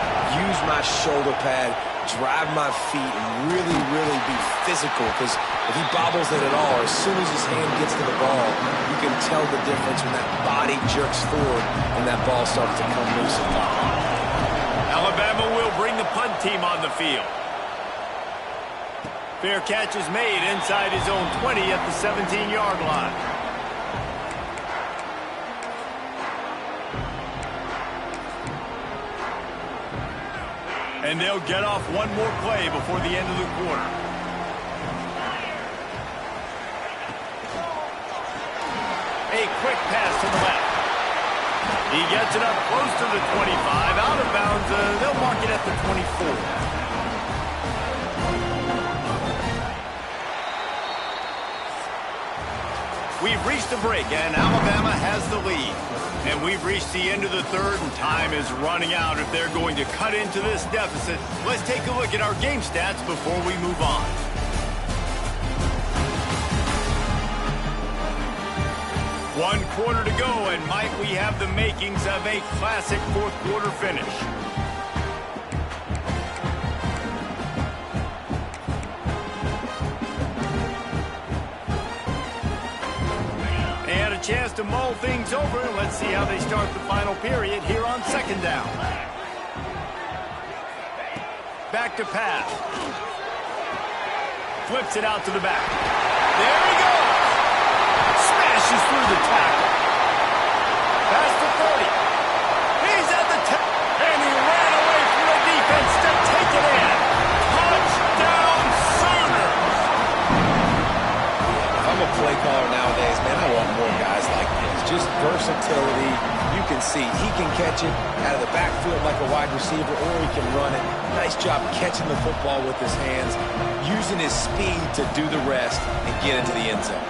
use my shoulder pad, drive my feet, and really, really be physical. Because if he bobbles it at all, as soon as his hand gets to the ball, you can tell the difference when that body jerks forward and that ball starts to come loose and pop. Alabama will bring the punt team on the field. Fair catch is made inside his own 20 at the 17-yard line. And they'll get off one more play before the end of the quarter. A quick pass to the left. He gets it up close to the 25, out of bounds. They'll mark it at the 24. We've reached the break, and Alabama has the lead. And we've reached the end of the third, and time is running out if they're going to cut into this deficit. Let's take a look at our game stats before we move on. One quarter to go, and Mike, we have the makings of a classic fourth quarter finish. They had a chance to mull things over. Let's see how they start the final period here on 2nd down. Back to pass. Flips it out to the back. There he goes. Smashes through the tackle. Pass to 30. He's at the 10. And he ran away from the defense to take it in. Touchdown Sooners. If I'm a play caller nowadays, man, I want more guys like this. Just versatility. You can see he can catch it out of the backfield like a wide receiver, or he can run it. Nice job catching the football with his hands, using his speed to do the rest and get into the end zone.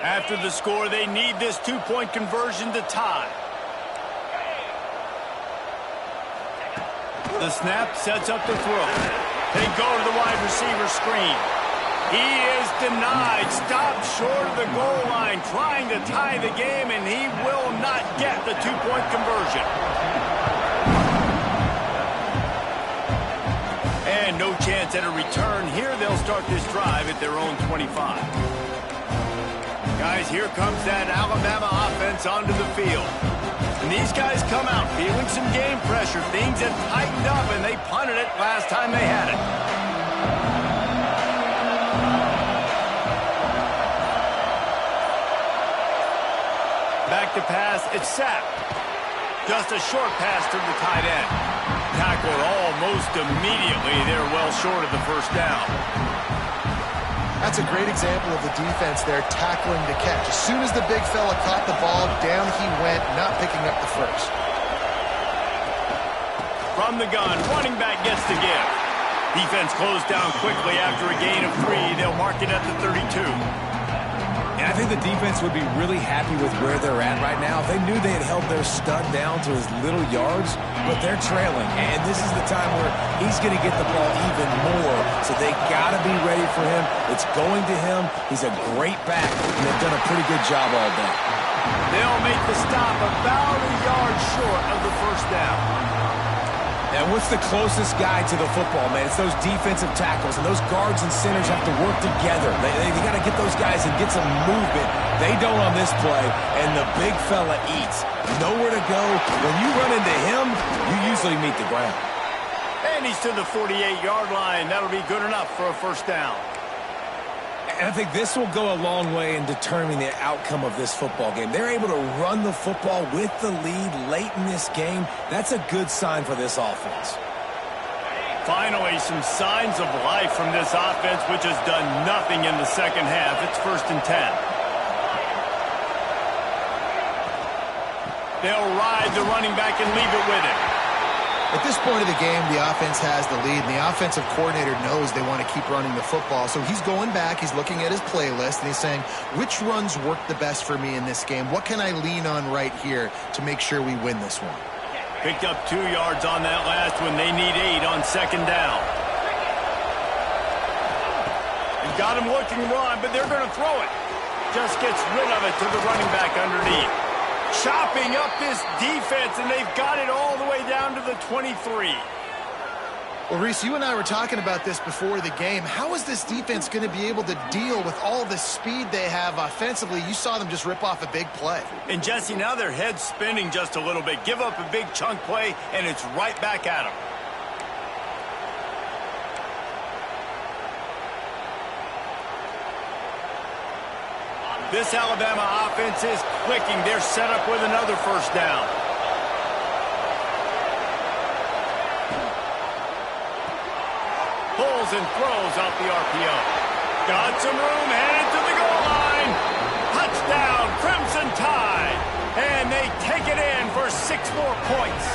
After the score, they need this 2-point conversion to tie. The snap sets up the throw. They go to the wide receiver screen. He is denied, stopped short of the goal line, trying to tie the game, and he will not get the two-point conversion. And no chance at a return. Here they'll start this drive at their own 25. Guys, here comes that Alabama offense onto the field. And these guys come out feeling some game pressure. Things have tightened up, and they punted it last time they had it. Back to pass, it's sapped. Just a short pass to the tight end. Tackled almost immediately. They're well short of the first down. That's a great example of the defense there, tackling to catch. As soon as the big fella caught the ball, down he went, not picking up the first. From the gun, running back gets the give. Defense closed down quickly after a gain of 3. They'll mark it at the 32. And I think the defense would be really happy with where they're at right now. They knew they had held their stud down to his little yards, but they're trailing. And this is the time where he's going to get the ball even more. So they got to be ready for him. It's going to him. He's a great back, and they've done a pretty good job all day. They'll make the stop about a yard short of the first down. And what's the closest guy to the football, man? It's those defensive tackles, and those guards and centers have to work together. They got to get those guys and get some movement. They don't on this play, and the big fella eats. Nowhere to go. When you run into him, you usually meet the ground. And he's to the 48-yard line. That'll be good enough for a first down. And I think this will go a long way in determining the outcome of this football game. They're able to run the football with the lead late in this game. That's a good sign for this offense. Finally, some signs of life from this offense, which has done nothing in the second half. It's 1st and 10. They'll ride the running back and leave it with him. At this point of the game, the offense has the lead, and the offensive coordinator knows they want to keep running the football. So he's going back, he's looking at his playlist, and he's saying, which runs work the best for me in this game? What can I lean on right here to make sure we win this one? Picked up 2 yards on that last one. They need 8 on second down. They've got him looking run, but they're going to throw it. Just gets rid of it to the running back underneath. Chopping up this defense, and they've got it all the way down to the 23. Well, Reese, you and I were talking about this before the game. How is this defense going to be able to deal with all the speed they have offensively? You saw them just rip off a big play. And, Jesse, now their head's spinning just a little bit. Give up a big chunk play, and it's right back at them. This Alabama offense is clicking. They're set up with another first down. Pulls and throws off the RPO. Got some room, headed to the goal line. Touchdown, Crimson Tide. And they take it in for 6 more points.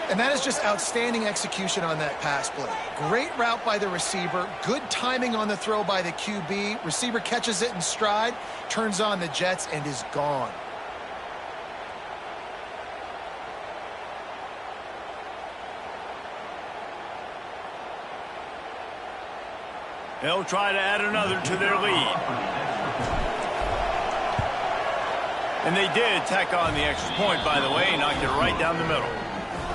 And that is just outstanding execution on that pass play. Great route by the receiver. Good timing on the throw by the QB. Receiver catches it in stride, turns on the jets, and is gone. They'll try to add another to their lead. And they did tack on the extra point, by the way, knocked it right down the middle.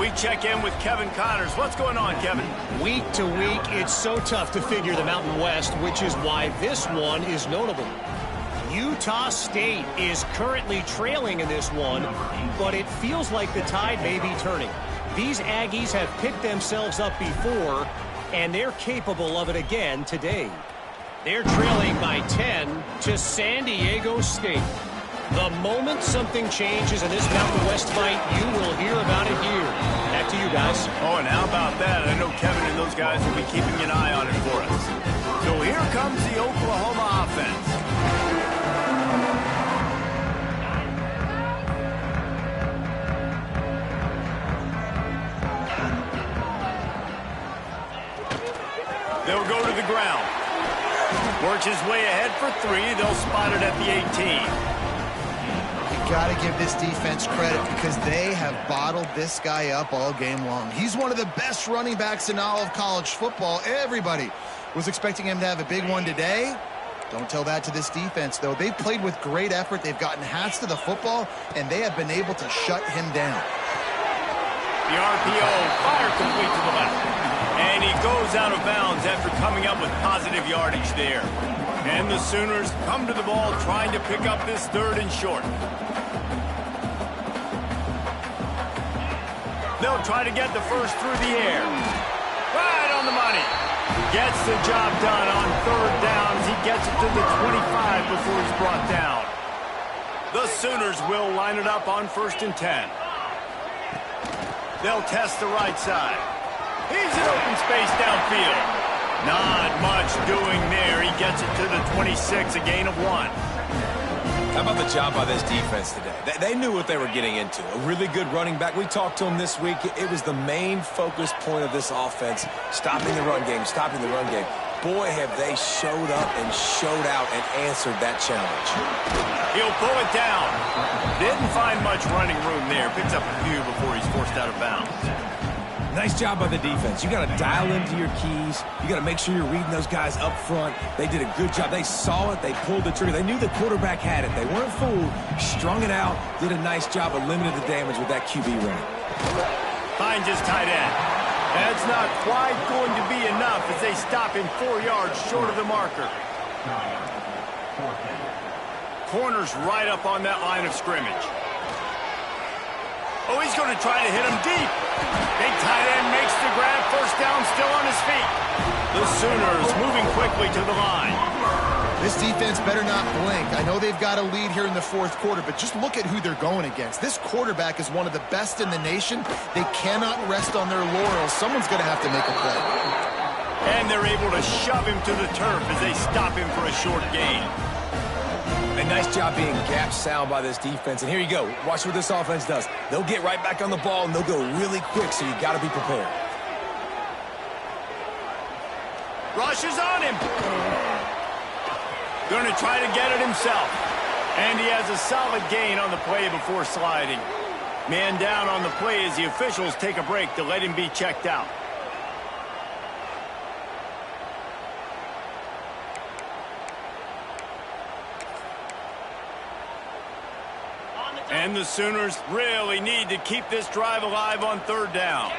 We check in with Kevin Connors. What's going on, Kevin? Week to week, it's so tough to figure the Mountain West, which is why this one is notable. Utah State is currently trailing in this one, but it feels like the tide may be turning. These Aggies have picked themselves up before, and they're capable of it again today. They're trailing by 10 to San Diego State. The moment something changes in this Mountain West fight, you will hear about it here. Back to you guys. Oh, and how about that? I know Kevin and those guys will be keeping an eye on it for us. So here comes the Oklahoma offense. They'll go to the ground. Works his way ahead for 3. They'll spot it at the 18. Got to give this defense credit because they have bottled this guy up all game long. He's one of the best running backs in all of college football. Everybody Was expecting him to have a big one today. Don't tell that to this defense, though. They've played with great effort. They've gotten hats to the football, and they have been able to shut him down. The RPO, fire complete to the left. And he goes out of bounds after coming up with positive yardage there. And the Sooners come to the ball trying to pick up this 3rd and short. They'll try to get the first through the air. Right on the money. Gets the job done on 3rd down as he gets it to the 25 before he's brought down. The Sooners will line it up on 1st and 10. They'll test the right side. He's in open space downfield. Not much doing there. He gets it to the 26, a gain of 1. How about the job by this defense today? They knew what they were getting into. A really good running back. We talked to him this week. It was the main focus point of this offense, stopping the run game, stopping the run game. Boy, have they showed up and showed out and answered that challenge. He'll pull it down. Didn't find much running room there. Picks up a few before he's forced out of bounds. Nice job by the defense. You got to dial into your keys. You got to make sure you're reading those guys up front. They did a good job. They saw it. They pulled the trigger. They knew the quarterback had it. They weren't fooled. Strung it out. Did a nice job of limiting the damage with that QB run. Finds his tight end. That's not quite going to be enough as they stop him 4 yards short of the marker. Corner's right up on that line of scrimmage. Oh, he's going to try to hit him deep. Big tight end makes the grab. First down, still on his feet. The Sooners moving quickly to the line. This defense better not blink. I know they've got a lead here in the 4th quarter, but just look at who they're going against. This quarterback is one of the best in the nation. They cannot rest on their laurels. Someone's going to have to make a play. And they're able to shove him to the turf as they stop him for a short gain. A nice job being gap sound by this defense. And here you go. Watch what this offense does. They'll get right back on the ball, and they'll go really quick, so you got to be prepared. Rushes on him. Going to try to get it himself. And he has a solid gain on the play before sliding. Man down on the play as the officials take a break to let him be checked out. And the Sooners really need to keep this drive alive on 3rd down.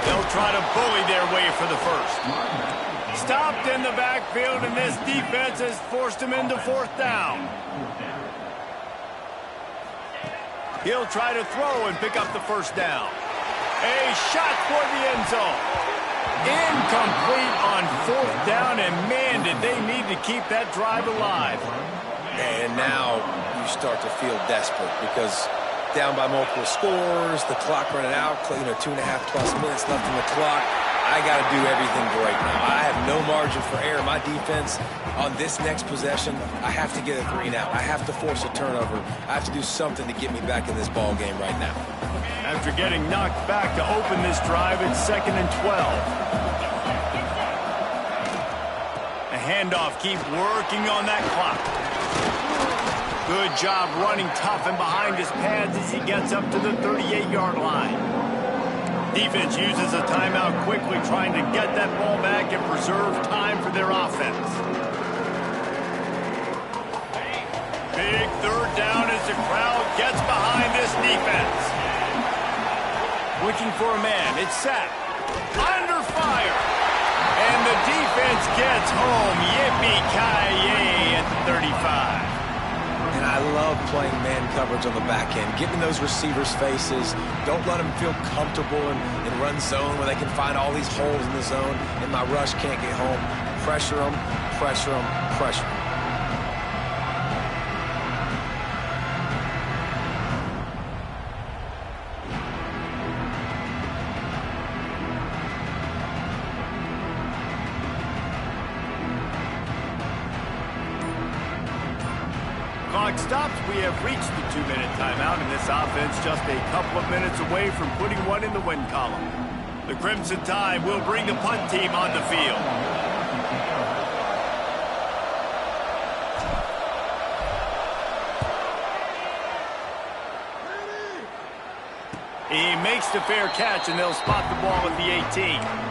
They'll try to bully their way for the first. Stopped in the backfield, and this defense has forced him into 4th down. He'll try to throw and pick up the first down. A shot toward the end zone. Incomplete on 4th down, and man, did they need to keep that drive alive. And now you start to feel desperate because down by multiple scores, the clock running out, 2.5+ minutes left in the clock. I got to do everything great now. I have no margin for error. My defense on this next possession, I have to get a 3 and out. I have to force a turnover. I have to do something to get me back in this ball game right now. After getting knocked back to open this drive, it's 2nd and 12. The handoff, keep working on that clock. Good job running tough and behind his pads as he gets up to the 38-yard line. Defense uses a timeout quickly, trying to get that ball back and preserve time for their offense. Big 3rd down as the crowd gets behind this defense. Looking for a man. It's set. Under fire. And the defense gets home. Yippee-ki-yay at the 35. And I love playing man coverage on the back end, getting those receivers' faces. Don't let them feel comfortable in run zone where they can find all these holes in the zone and my rush can't get home. Pressure them, pressure them, pressure them. Clock stops. We have reached the 2-minute timeout, and this offense just a couple of minutes away from putting one in the win column. The Crimson Tide will bring the punt team on the field. He makes the fair catch, and they'll spot the ball at the 18.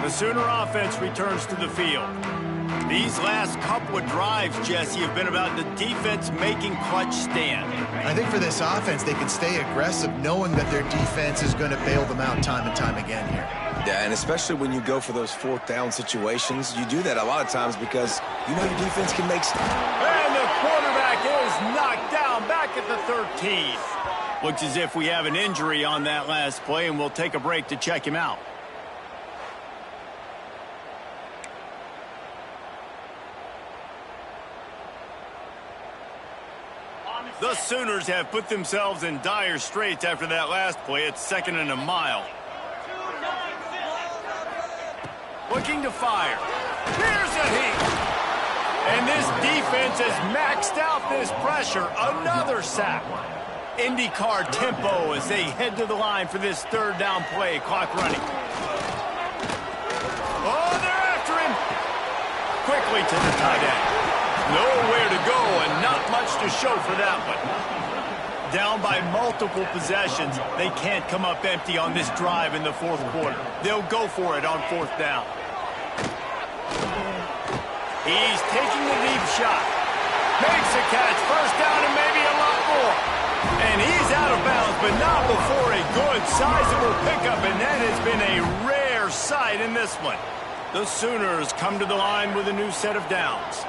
The Sooner offense returns to the field. These last couple of drives, Jesse, have been about the defense making clutch stand. I think for this offense, they can stay aggressive knowing that their defense is going to bail them out time and time again here. Yeah, and especially when you go for those fourth down situations, you do that a lot of times because you know your defense can make... And the quarterback is knocked down back at the 13. Looks as if we have an injury on that last play, and we'll take a break to check him out. The Sooners have put themselves in dire straits after that last play. It's 2nd and a mile. Looking to fire. Here's a heat. And this defense has maxed out this pressure. Another sack. IndyCar tempo as they head to the line for this 3rd down play. Clock running. Oh, they're after him. Quickly to the tight end. Nowhere to go and not much to show for that one. Down by multiple possessions, they can't come up empty on this drive in the 4th quarter. They'll go for it on 4th down. He's taking the deep shot. Makes a catch. 1st down and maybe a lot more. And he's out of bounds, but not before a good, sizable pickup, and that has been a rare sight in this one. The Sooners come to the line with a new set of downs.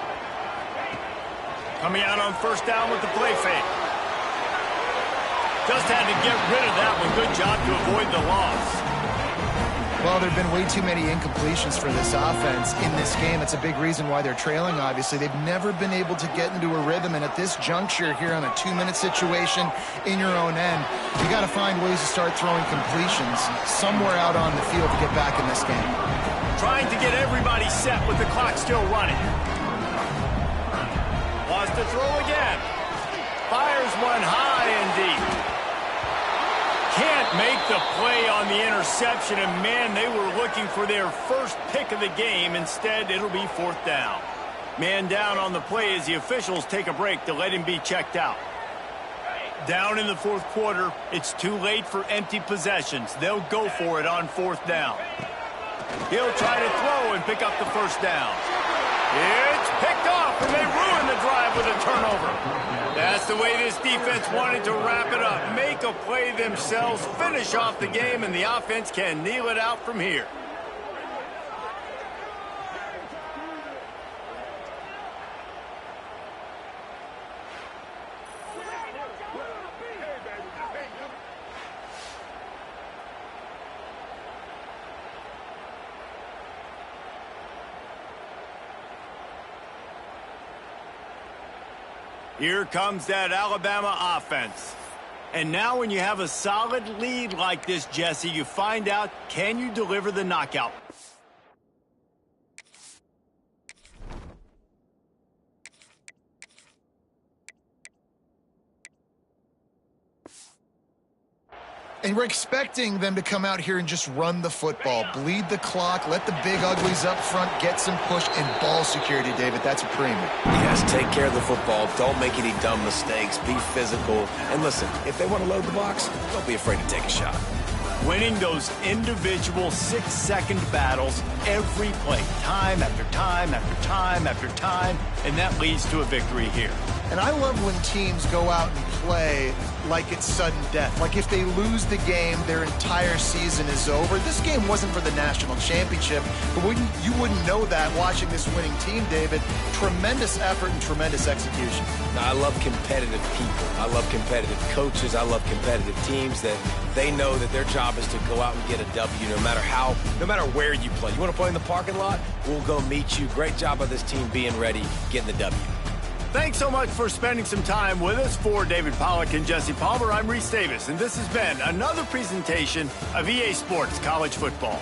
Coming out on 1st down with the play fake. Just had to get rid of that one. Good job to avoid the loss. Well, there have been way too many incompletions for this offense in this game. It's a big reason why they're trailing, obviously. They've never been able to get into a rhythm, and at this juncture here on a 2-minute situation in your own end, you got to find ways to start throwing completions somewhere out on the field to get back in this game. Trying to get everybody set with the clock still running. Wants to throw again. Fires one high and deep. Can't make the play on the interception, and man, they were looking for their first pick of the game. Instead, it'll be 4th down. Man down on the play as the officials take a break to let him be checked out. Down in the 4th quarter, it's too late for empty possessions. They'll go for it on 4th down. He'll try to throw and pick up the 1st down. It's picked off, and they ruin the drive with a turnover. That's the way this defense wanted to wrap it up. Make a play themselves, finish off the game, and the offense can kneel it out from here. Here comes that Alabama offense. And now when you have a solid lead like this, Jesse, you find out, can you deliver the knockout? And we're expecting them to come out here and just run the football, bleed the clock, let the big uglies up front get some push, and ball security, David. That's a premium. Yes, take care of the football. Don't make any dumb mistakes. Be physical. And listen, if they want to load the box, don't be afraid to take a shot. Winning those individual 6-second battles every play, time after time after time after time, and that leads to a victory here. And I love when teams go out and play like it's sudden death. Like if they lose the game, their entire season is over. This game wasn't for the national championship, but you wouldn't know that watching this winning team, David. Tremendous effort and tremendous execution. Now, I love competitive people. I love competitive coaches. I love competitive teams that they know that their job is to go out and get a W no matter where you play. You want to play in the parking lot? We'll go meet you. Great job of this team being ready, getting the W. Thanks so much for spending some time with us. For David Pollack and Jesse Palmer, I'm Reese Davis, and this has been another presentation of EA Sports College Football.